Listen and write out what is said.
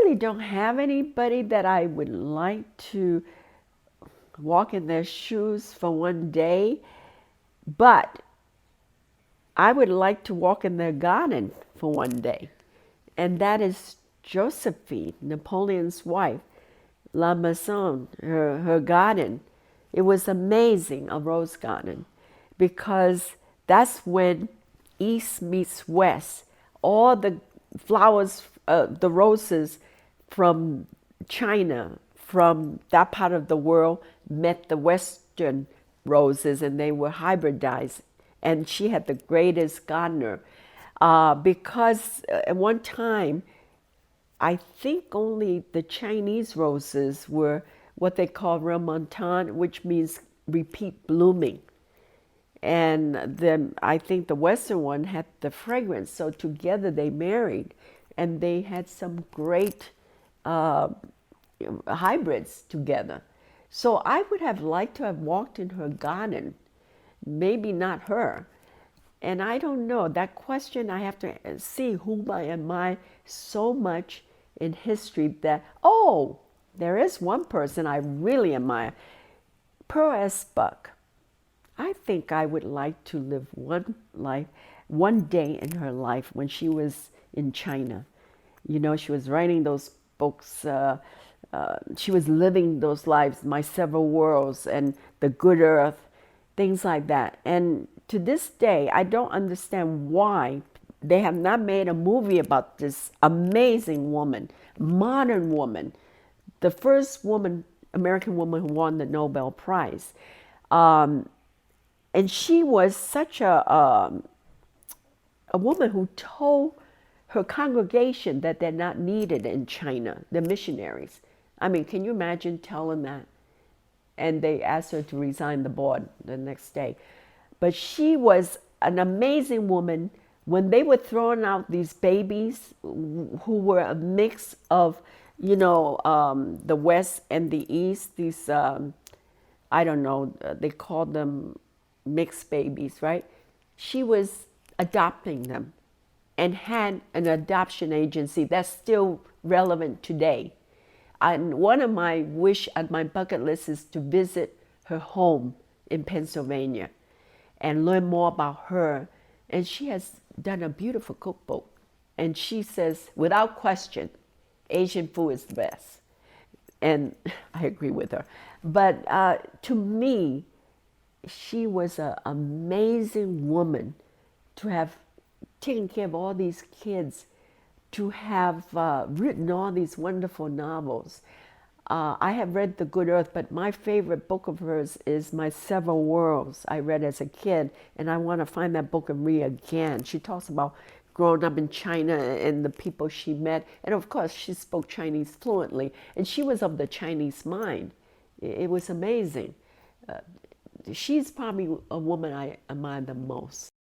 really don't have anybody that I would like to walk in their shoes for one day, but I would like to walk in their garden for one day. And that is Josephine, Napoleon's wife, La Maison, her garden. It was amazing, a rose garden, because that's when East meets West. All the flowers, the roses from China, from that part of the world, met the Western roses, and they were hybridized. And she had the greatest gardener, because at one time, I think only the Chinese roses were what they call remontant, which means repeat blooming. And then I think the Western one had the fragrance. So together they married, and they had some great hybrids together. So I would have liked to have walked in her garden, maybe not her. And I don't know, that question, I have to see whom I admire so much in history that, oh, there is one person I really admire, Pearl S. Buck. I think I would like to live one day in her life when she was in China. You know, she was writing those books. She was living those lives, My Several Worlds and The Good Earth, things like that. And to this day, I don't understand why they have not made a movie about this amazing woman, modern woman, the first woman, American woman who won the Nobel Prize. And she was such a woman who told her congregation that they're not needed in China, the missionaries. I mean, can you imagine telling that? And they asked her to resign the board the next day. But she was an amazing woman. When they were throwing out these babies who were a mix of, the West and the East, these, I don't know, they called them mixed babies, right? She was adopting them and had an adoption agency that's still relevant today. And one of my wish on my bucket list is to visit her home in Pennsylvania and learn more about her. And she has done a beautiful cookbook. And she says, without question, Asian food is the best. And I agree with her. But to me, she was an amazing woman to have taken care of all these kids, to have written all these wonderful novels. I have read The Good Earth, but my favorite book of hers is My Several Worlds. I read as a kid, and I want to find that book and read again. She talks about growing up in China and the people she met. And of course, she spoke Chinese fluently, and she was of the Chinese mind. It was amazing. She's probably a woman I admire the most.